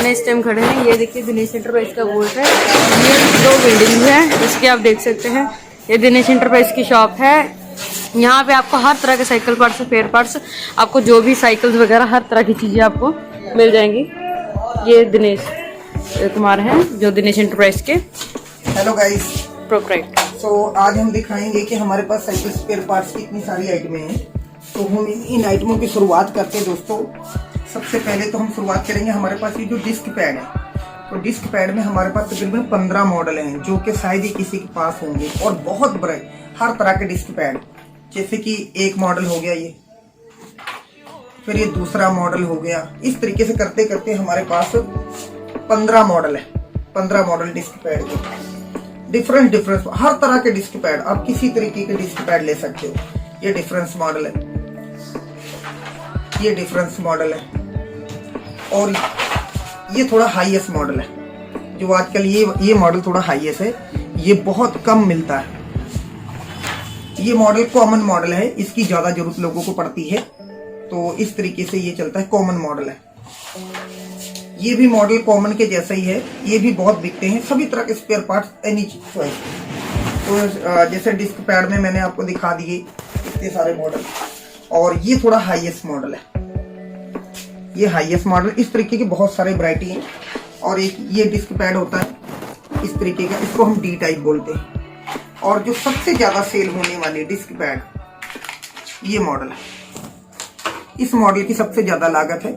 दुकानें इस टाइम खड़े हैं। ये देखिए दिनेश एंटरप्राइज का बोर्ड है। ये 2 बिल्डिंग है जिसकी आप देख सकते हैं। ये दिनेश एंटरप्राइज की शॉप है। यहाँ पे आपको हर तरह के साइकिल पार्ट्स, स्पेयर पार्ट्स, आपको जो भी साइकिल्स वगैरह हर तरह की चीजें आपको मिल जाएंगी। ये दिनेश कुमार हैं जो दिनेश एंटरप्राइज के हेलो गाइस, प्रोप्राइटर। सो आज हम दिखाएंगे कि हमारे पास साइकिल स्पेयर पार्ट्स की इतनी सारी आइटमें हैं। तो हम इन आइटमों की शुरुआत करते हैं दोस्तों। सबसे पहले तो हम शुरुआत करेंगे हमारे पास ये जो डिस्क पैड है। तो डिस्क पैड में हमारे पास तकरीबन 15 मॉडल हैं जो कि शायद ही किसी के पास होंगे और बहुत बड़े हर तरह के डिस्क पैड। जैसे कि एक मॉडल हो गया ये, फिर ये दूसरा मॉडल हो गया। इस तरीके से करते करते हमारे पास 15 मॉडल है। 15 मॉडल डिस्क पैड के डिफरेंट हर तरह के डिस्क पैड, आप किसी तरीके के डिस्क पैड ले सकते हो। ये डिफरेंस मॉडल है, ये डिफरेंस मॉडल है, और ये थोड़ा हाईएस्ट मॉडल है जो आजकल ये मॉडल थोड़ा हाईएस्ट है। ये बहुत कम मिलता है। ये मॉडल कॉमन मॉडल है, इसकी ज्यादा जरूरत लोगों को पड़ती है। तो इस तरीके से ये चलता है, कॉमन मॉडल है। ये भी मॉडल कॉमन के जैसा ही है। ये भी बहुत बिकते हैं, सभी तरह के स्पेयर पार्ट्स एनी चॉइस। तो जैसे डिस्क पैड में मैंने आपको दिखा दिए इतने सारे मॉडल, और ये थोड़ा हाईएस्ट मॉडल है। ये हाईएस्ट मॉडल, इस तरीके की बहुत सारे वैरायटी हैं। और एक ये डिस्क पैड होता है इस तरीके का, इसको हम डी टाइप बोलते हैं। और जो सबसे ज्यादा सेल होने वाली डिस्क पैड ये मॉडल है। इस मॉडल की सबसे ज्यादा लागत है।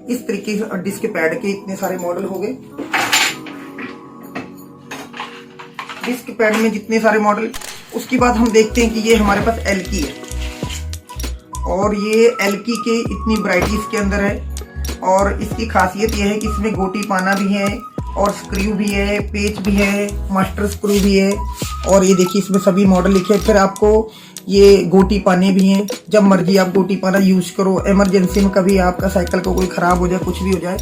इस तरीके से डिस्क पैड के इतने सारे मॉडल हो गए। डिस्क पैड में जितने सारे मॉडल, उसके बाद हम देखते हैं कि ये हमारे पास एल्की है। और ये एल्की के इतनी वैरायटी इसके अंदर है। और इसकी खासियत यह है कि इसमें गोटी पाना भी है, और स्क्रू भी है, पेच भी है, मास्टर स्क्रू भी है। और ये देखिए इसमें सभी मॉडल लिखे हैं। फिर आपको ये गोटी पाने भी हैं, जब मर्जी आप गोटी पाना यूज करो। इमरजेंसी में कभी आपका साइकिल को कोई खराब हो जाए, कुछ भी हो जाए,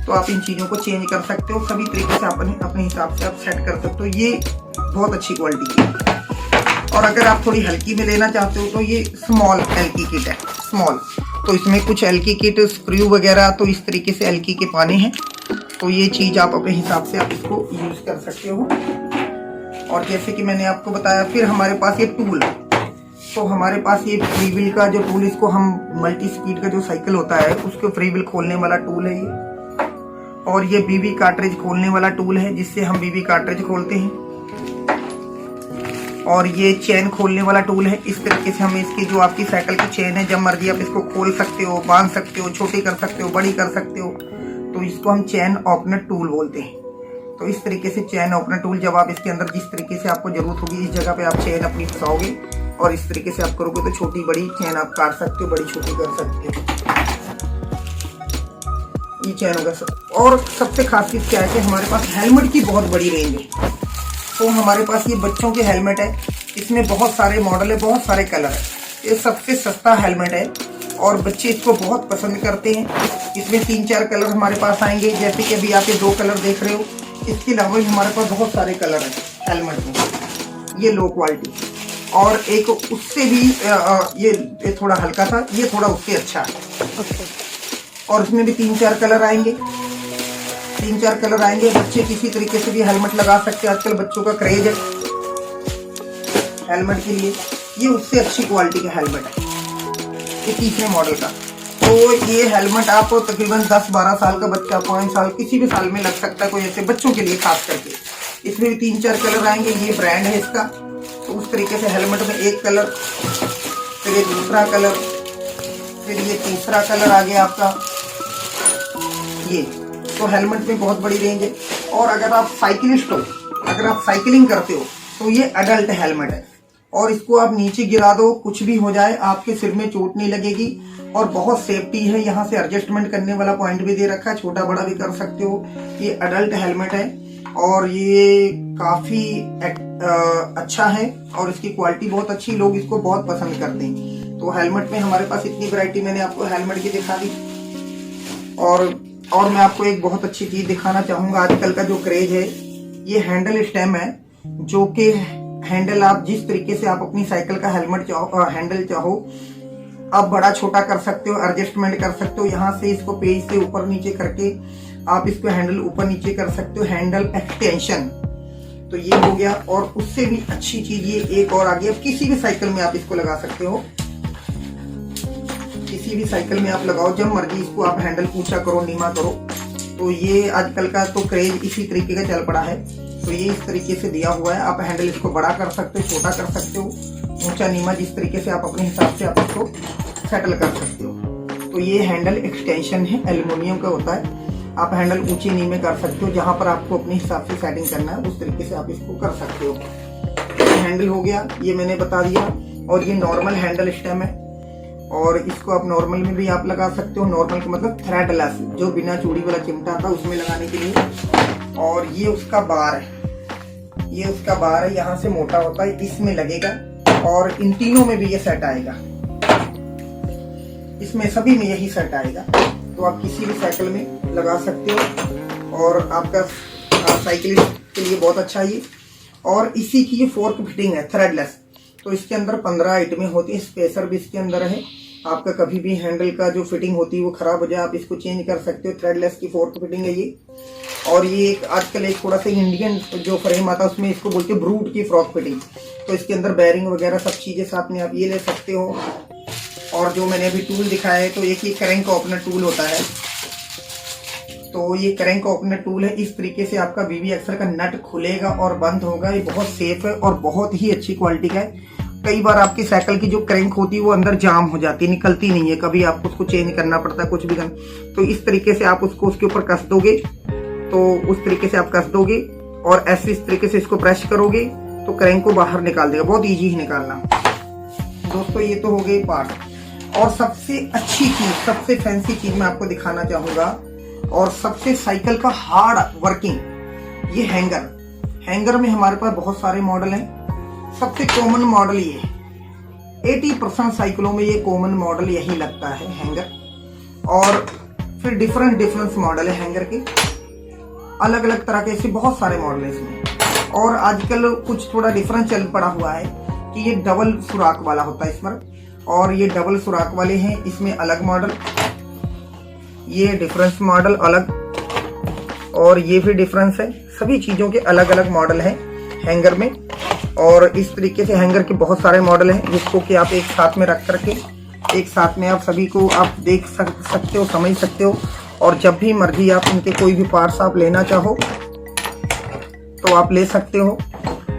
तो आप इन चीज़ों को चेंज कर सकते हो। सभी तरीके से अपने हिसाब से आप सेट कर सकते हो। ये बहुत अच्छी क्वालिटी की है। और अगर आप थोड़ी हल्की में लेना चाहते हो तो ये स्मॉल एल्की किट है, स्मॉल। तो इसमें कुछ एल्की किट, स्क्रू वगैरह, तो इस तरीके से एल्की के पाने हैं। तो ये चीज़ आप अपने हिसाब से आप इसको यूज कर सकते हो। और जैसे कि मैंने आपको बताया, फिर हमारे पास ये टूल है। तो हमारे पास ये फ्री व्हील का जो टूल, इसको हम मल्टी स्पीड का जो साइकिल होता है उसको फ्री व्हील खोलने वाला टूल है ये। और ये बीबी कार्ट्रिज खोलने वाला टूल है, जिससे हम बीबी कार्ट्रिज खोलते हैं। और ये चेन खोलने वाला टूल है। इस तरीके से हम इसकी जो आपकी साइकिल की चेन है, जब मर्जी आप इसको खोल सकते हो, बांध सकते हो, छोटी कर सकते हो, बड़ी कर सकते हो। तो इसको हम चेन ओपनर टूल बोलते हैं। तो इस तरीके से चेन ओपनर टूल, जब आप इसके अंदर जिस तरीके से आपको जरूरत होगी, इस जगह पे आप चेन अपनी फंसाओगे और इस तरीके से आप करोगे तो छोटी बड़ी चेन आप काट सकते हो, बड़ी छोटी कर सकते हो। ये चेन होगा। और सबसे खासियत क्या है कि हमारे पास हेलमेट की बहुत बड़ी रेंज है। तो हमारे पास ये बच्चों के हेलमेट है। इसमें बहुत सारे मॉडल है, बहुत सारे कलर है। ये सबसे सस्ता हेलमेट है और बच्चे इसको बहुत पसंद करते हैं। इसमें 3-4 कलर हमारे पास आएंगे। जैसे कि अभी आप ये 2 कलर देख रहे हो, इसके अलावा भी हमारे पास बहुत सारे कलर हैं हेलमेट में। ये लो क्वालिटी, और एक उससे भी ये थोड़ा हल्का था, ये थोड़ा उससे अच्छा है। और इसमें भी 3-4 कलर आएंगे। 3-4 कलर आएंगे। बच्चे किसी तरीके से भी हेलमेट लगा सकते हैं। आजकल बच्चों का क्रेज है हेलमेट के लिए। ये उससे अच्छी क्वालिटी का हेलमेट है, ये तीसरे मॉडल का। तो ये हेलमेट आप तकरीबन 10-12 साल का बच्चा, 5 साल, किसी भी साल में लग सकता है, कोई ऐसे बच्चों के लिए खास करके। इसमें भी 3-4 कलर आएंगे। ये ब्रांड है इसका। तो उस तरीके से हेलमेट में एक कलर, फिर ये दूसरा कलर, फिर ये तीसरा कलर आ गया आपका ये। तो हेलमेट में बहुत बड़ी रेंज है। और अगर आप साइकिलिस्ट हो, अगर आप साइकिलिंग करते हो, तो ये अडल्ट हेलमेट है। और इसको आप नीचे गिरा दो, कुछ भी हो जाए, आपके सिर में चोट नहीं लगेगी। और बहुत सेफ्टी है। यहाँ से एडजस्टमेंट करने वाला पॉइंट भी दे रखा है, छोटा बड़ा भी कर सकते हो। ये अडल्ट हेलमेट है और ये काफी अच्छा है और इसकी क्वालिटी बहुत अच्छी, लोग इसको बहुत पसंद करते हैं। तो हेलमेट में हमारे पास इतनी वैरायटी मैंने आपको हेलमेट की दिखा दी। और मैं आपको एक बहुत अच्छी चीज दिखाना चाहूंगा। आजकल का जो क्रेज है, ये हैंडल स्टेम है, जो कि हैंडल आप जिस तरीके से आप अपनी साइकिल का हेलमेट हैंडल चाहो, आप बड़ा छोटा कर सकते हो, एडजस्टमेंट कर सकते हो। यहाँ से इसको पेज से ऊपर नीचे करके आप इसको हैंडल ऊपर नीचे कर सकते हो, हैंडल एक्सटेंशन। तो ये हो गया। और उससे भी अच्छी चीज ये एक और आ गई, अब किसी भी साइकिल में आप इसको लगा सकते हो, किसी भी साइकिल में आप लगाओ, जब मर्जी इसको आप हैंडल ऊंचा करो नीमा करो। तो ये आजकल का तो क्रेज इसी तरीके का चल पड़ा है। तो ये इस तरीके से दिया हुआ है, आप हैंडल इसको बड़ा कर सकते हो, छोटा कर सकते हो, ऊंचा नीमा, जिस तरीके से आप अपने हिसाब से आप इसको सेटल कर सकते हो। तो ये हैंडल एक्सटेंशन है, एल्युमिनियम का होता है। आप हैंडल ऊंचे नीमे कर सकते हो, जहां पर आपको अपने हिसाब से सेटिंग करना है उस तरीके से आप इसको कर सकते हो। हैंडल हो गया, ये मैंने बता दिया। और ये नॉर्मल हैंडल स्टेम है, और इसको आप नॉर्मल में भी आप लगा सकते हो। नॉर्मल का मतलब थ्रेडलेस, जो बिना चूड़ी वाला चिमटा था उसमें लगाने के लिए। और ये उसका बार है, ये उसका बार है, यहाँ से मोटा होता है, इसमें लगेगा। और इन तीनों में भी ये सेट आएगा, इसमें सभी में यही सेट आएगा। तो आप किसी भी साइकिल में लगा सकते हो, और आपका साइकिलिस्ट के लिए बहुत अच्छा है ये। और इसी की ये फोर्क फिटिंग है, थ्रेडलेस। तो इसके अंदर 15 आइटमें होती है, स्पेसर भी इसके अंदर है। आपका कभी भी हैंडल का जो फिटिंग होती है वो खराब हो जाए, आप इसको चेंज कर सकते हो। थ्रेडलेस की फोर्क फिटिंग है ये। और ये एक आजकल एक थोड़ा सा इंडियन जो फ्रेम आता है उसमें इसको बोलते हैं ब्रूट की फ्रॉक फिटिंग। तो इसके अंदर बैरिंग वगैरह सब चीजें साथ में आप ये ले सकते हो। और जो मैंने अभी टूल दिखाया है, तो एक ही क्रैंक ओपनर टूल होता है। तो ये क्रैंक ओपनर टूल है, इस तरीके से आपका बीबी एक्सल का नट खुलेगा और बंद होगा। ये बहुत सेफ है और बहुत ही अच्छी क्वालिटी का है। कई बार आपकी साइकिल की जो क्रैंक होती है वो अंदर जाम हो जाती है, निकलती नहीं है, कभी आपको उसको चेंज करना पड़ता है, कुछ भी करना। तो इस तरीके से आप उसको उसके ऊपर कस दोगे, तो उस तरीके से आप कस दोगे और ऐसे इस तरीके से इसको प्रेस करोगे तो क्रैंक को बाहर निकाल देगा। बहुत ईजी है निकालना। दोस्तों ये तो हो गए पार्ट। और सबसे अच्छी चीज, सबसे फैंसी चीज मैं आपको दिखाना चाहूंगा, और सबसे साइकिल का हार्ड वर्किंग, ये हैंगर। हैंगर में हमारे पास बहुत सारे मॉडल हैं। सबसे कॉमन मॉडल ये है, 80% साइकिलों में ये कॉमन मॉडल यही लगता है, हैंगर। और फिर डिफरेंट मॉडल है हैंगर के, अलग अलग तरह के ऐसे बहुत सारे मॉडल है इसमें। और आजकल कुछ थोड़ा डिफरेंस चल पड़ा हुआ है कि ये डबल सुराख वाला होता है इसमें, और ये डबल सुराख वाले हैं, इसमें अलग मॉडल, ये डिफरेंस मॉडल अलग, और ये भी डिफरेंस है। सभी चीजों के अलग अलग मॉडल हैं हैंगर में। और इस तरीके से हैंगर के बहुत सारे मॉडल हैं, जिसको कि आप एक साथ में रख करके एक साथ में आप सभी को आप देख सकते हो, समझ सकते हो। और जब भी मर्जी आप इनके कोई भी पार्ट्स आप लेना चाहो तो आप ले सकते हो।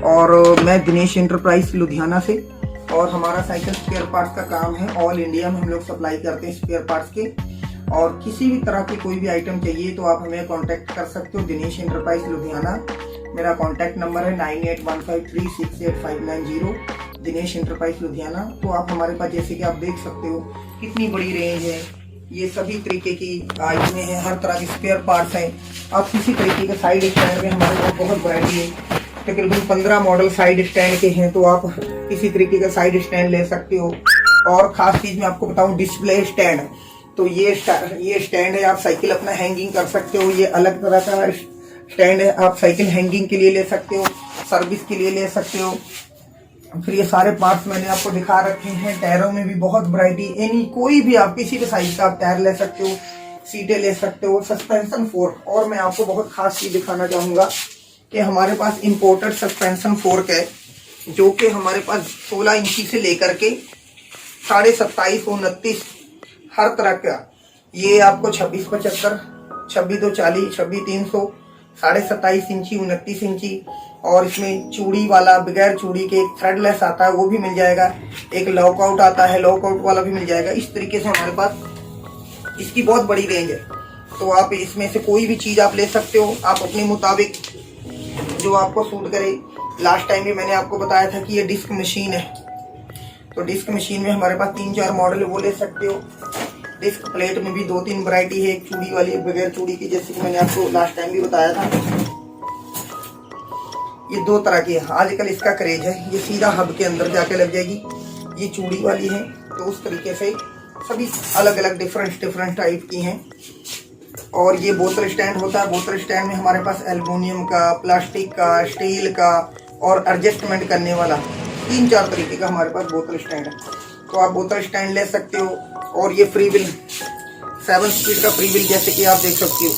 और मैं दिनेश एंटरप्राइज लुधियाना से, और हमारा साइकिल स्पेयर पार्ट्स का काम है। ऑल इंडिया में हम लोग सप्लाई करते हैं स्पेयर पार्ट्स के। और किसी भी तरह की कोई भी आइटम चाहिए तो आप हमें कांटेक्ट कर सकते हो, दिनेश एंटरप्राइज लुधियाना। मेरा कांटेक्ट नंबर है 9815368590, दिनेश एंटरप्राइज लुधियाना। तो आप हमारे पास, जैसे कि आप देख सकते हो कितनी बड़ी रेंज है, ये सभी तरीके की आइटमें हैं, हर तरह के स्पेयर पार्ट्स हैं। आप किसी तरीके के साइड स्टैंड में हमारे पास बहुत वैरायटी है, तकरीबन 15 मॉडल साइड स्टैंड के हैं। तो आप किसी तरीके का साइड स्टैंड ले सकते हो। और खास चीज मैं आपको बताऊं, डिस्प्ले स्टैंड। तो ये स्टैंड है, आप साइकिल अपना हैंगिंग कर सकते हो। ये अलग तरह का स्टैंड है, आप साइकिल हैंगिंग के लिए ले सकते हो, सर्विस के लिए ले सकते हो। फिर ये सारे पार्ट्स मैंने आपको दिखा रखे हैं। टायरों में भी बहुत वैरायटी, एनी कोई भी आप किसी भी साइज का आप टायर ले सकते हो, सीटें ले सकते हो, सस्पेंशन फोर्क। और मैं आपको बहुत खास चीज दिखाना चाहूंगा कि हमारे पास इंपोर्टेड सस्पेंशन फोर्क है, जो कि हमारे पास 16 इंची से लेकर के 27.5, 29 हर तरह का। ये आपको 2675, 2640, 26300, 27.5 इंची, 29 इंची, और इसमें चूड़ी वाला, बगैर चूड़ी के एक थ्रेडलेस आता है वो भी मिल जाएगा। एक लॉकआउट आता है, लॉकआउट वाला भी मिल जाएगा। इस तरीके से हमारे पास इसकी बहुत बड़ी रेंज है। तो आप इसमें से कोई भी चीज आप ले सकते हो, आप अपने मुताबिक जो आपको सूट करे। लास्ट टाइम भी मैंने आपको बताया था कि ये डिस्क मशीन है, तो डिस्क मशीन में हमारे पास 3-4 मॉडल है, वो ले सकते हो। डिस्क प्लेट में भी 2-3 वैरायटी है, एक चूड़ी वाली, एक बगैर चूड़ी की, जैसे कि मैंने आपको लास्ट टाइम भी बताया था। ये 2 तरह की है, आजकल इसका क्रेज है। ये सीधा हब के अंदर जाके लग जाएगी, ये चूड़ी वाली है। तो उस तरीके से सभी अलग अलग डिफरेंट टाइप की हैं। और ये बोतल स्टैंड होता है। बोतल स्टैंड में हमारे पास एल्युमिनियम का, प्लास्टिक का, स्टील का और एडजस्टमेंट करने वाला 3-4 तरीके का हमारे पास बोतल स्टैंड है। तो आप बोतल स्टैंड ले सकते हो। और ये फ्री व्हील 7 स्पीड का फ्री व्हील, जैसे कि आप देख सकते हो,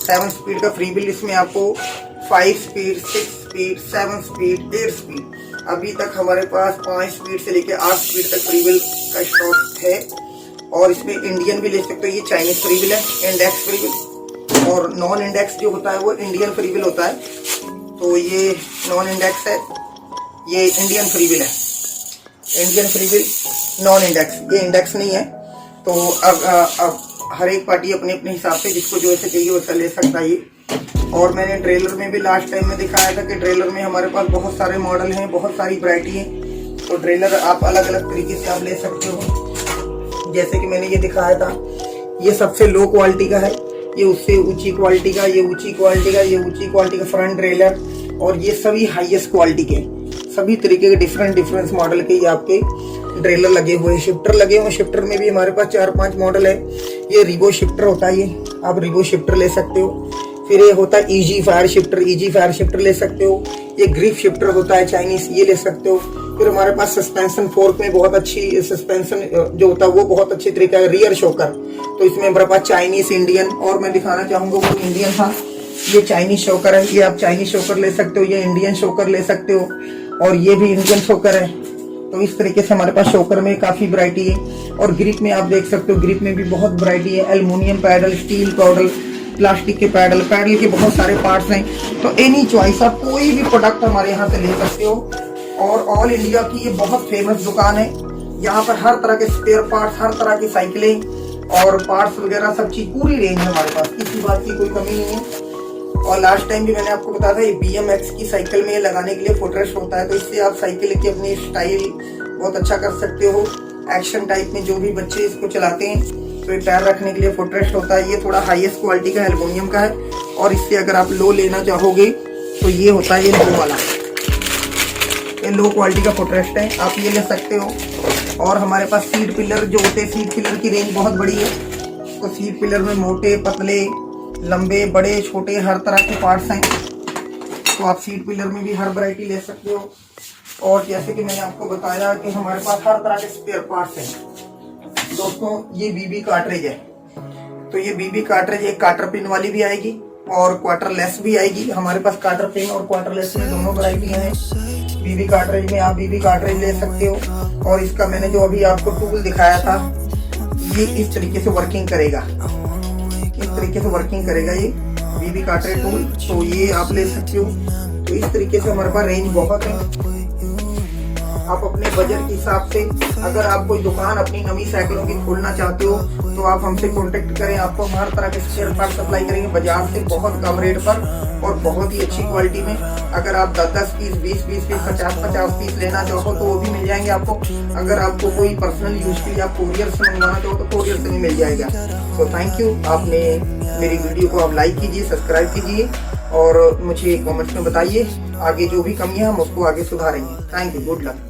7 स्पीड का फ्री व्हील। इसमें आपको 5 स्पीड, 6 स्पीड, 7 स्पीड, 8 स्पीड, अभी तक हमारे पास 5 स्पीड से लेकर 8 स्पीड तक फ्री व्हील का स्टॉक है। और इसमें इंडियन भी ले सकते हो, ये चाइनीज फ्री व्हील है, इंडेक्स फ्री व्हील। और नॉन इंडेक्स जो होता है वो इंडियन फ्री व्हील होता है। तो ये नॉन इंडेक्स है, ये इंडियन फ्री व्हील है। Indian free wheel, non index, ये इंडेक्स नहीं है। तो अब हर एक पार्टी अपने अपने हिसाब से जिसको जो ऐसे चाहिए वैसा ले सकता है ये। और मैंने ट्रेलर में भी लास्ट टाइम में दिखाया था कि ट्रेलर में हमारे पास बहुत सारे मॉडल हैं, बहुत सारी वैरायटी है। तो ट्रेलर आप अलग अलग तरीके से आप ले सकते हो। जैसे कि मैंने ये दिखाया था, ये सबसे लो क्वालिटी का है, ये उससे ऊंची क्वालिटी का, ये ऊंची क्वालिटी का, ये ऊंची क्वालिटी का फ्रंट ट्रेलर, और ये सभी हाईएस्ट क्वालिटी के, सभी तरीके के डिफरेंट मॉडल के ये आपके ट्रेलर लगे हुए। शिफ्टर लगे हुए, शिफ्टर में भी हमारे पास 4-5 मॉडल है। ये रिबो शिफ्टर होता है, ये आप रिबो शिफ्टर ले सकते हो। फिर ये होता है easy fire shifter, easy fire shifter ले सकते हो। ये ग्रिप शिफ्टर होता है चाइनीज, ये ले सकते हो। फिर हमारे पास सस्पेंशन फोर्क में बहुत अच्छी सस्पेंशन जो होता है वो बहुत अच्छी तरीका है, रियर शॉकर। तो इसमें हमारे पास चाइनीज, इंडियन, और मैं दिखाना चाहूंगा वो इंडियन था, ये चाइनीज शॉकर है, ये आप चाइनीज शॉकर ले सकते हो। ये इंडियन शॉकर ले सकते हो, और ये भी इंडियन शॉकर है। तो इस तरीके से हमारे पास शॉकर में काफी वैरायटी है। और ग्रिप में आप देख सकते हो, ग्रिप में भी बहुत वैरायटी है। Aluminium paddle, steel paddle, plastic के पैडल के बहुत सारे पार्ट्स हैं। तो एनी चॉइस, आप कोई भी प्रोडक्ट हमारे यहाँ से ले सकते हो। और ऑल इंडिया की ये बहुत फेमस दुकान है। यहाँ पर हर तरह के स्पेयर पार्ट्स, हर तरह की साइकिलें और पार्ट्स वगैरह सब चीज पूरी रेंज है हमारे पास, किसी बात की कोई कमी नहीं है। और लास्ट टाइम भी मैंने आपको बताया था, ये BMX की साइकिल में लगाने के लिए फुटरेस्ट होता है। तो इससे आप साइकिल की अपनी स्टाइल बहुत अच्छा कर सकते हो। एक्शन टाइप में जो भी बच्चे इसको चलाते हैं, तो ये टायर रखने के लिए फुटरेस्ट होता है। ये थोड़ा हाईएस्ट क्वालिटी का एल्युमिनियम का है। और इससे अगर आप लो लेना चाहोगे तो ये होता है, ये लो वाला, ये लो क्वालिटी का फुटरेस्ट है, आप ये ले सकते हो। और हमारे पास सीट पिलर जो होते हैं, सीट पिलर की रेंज बहुत बड़ी है। तो सीट पिलर में मोटे, पतले, लंबे, बड़े, छोटे, हर तरह के पार्ट्स हैं। तो आप सीट पिलर में भी हर वैरायटी ले सकते हो। और जैसे कि मैंने आपको बताया कि हमारे पास हर तरह के स्पेयर पार्ट्स हैं। दोस्तों, ये बीबी कार्ट्रिज है। तो ये बीबी कार्ट्रिज एक क्वार्टर पिन वाली भी आएगी और क्वार्टर लेस भी आएगी। हमारे पास क्वार्टर पिन और क्वार्टर लेस में दोनों वैरायटियां हैं। बीबी कार्ट्रिज में आप बीबी कार्ट्रिज ले सकते हो। और इसका मैंने जो अभी आपको टूल दिखाया था, ये इस तरीके से वर्किंग करेगा, इस तरीके से वर्किंग करेगा ये बीबी कार्ट्रिज टूल। तो ये आप ले सकते हो। तो इस तरीके से हमारे पास रेंज बहुत है। आप अपने बजट के हिसाब से, अगर आप कोई दुकान अपनी नवी साइकिलों की खोलना चाहते हो तो आप हमसे कांटेक्ट करें। आपको हर तरह के स्पेयर पार्ट सप्लाई करेंगे बाजार से बहुत कम रेट पर और बहुत ही अच्छी क्वालिटी में। अगर आप 10-10 पीस, 20-20 पीस, 50-50 पीस लेना चाहो तो वो भी मिल जाएंगे आपको। अगर आपको कोई पर्सनल यूज के लिए आप कोरियर से मंगवाना चाहो तो कोरियर से भी मिल जाएगा। तो थैंक यू। आपने मेरी वीडियो को आप लाइक कीजिए, सब्सक्राइब कीजिए और मुझे कमेंट्स में बताइए आगे जो भी कमियां हम उसको आगे सुधारेंगे। Thank you, good luck.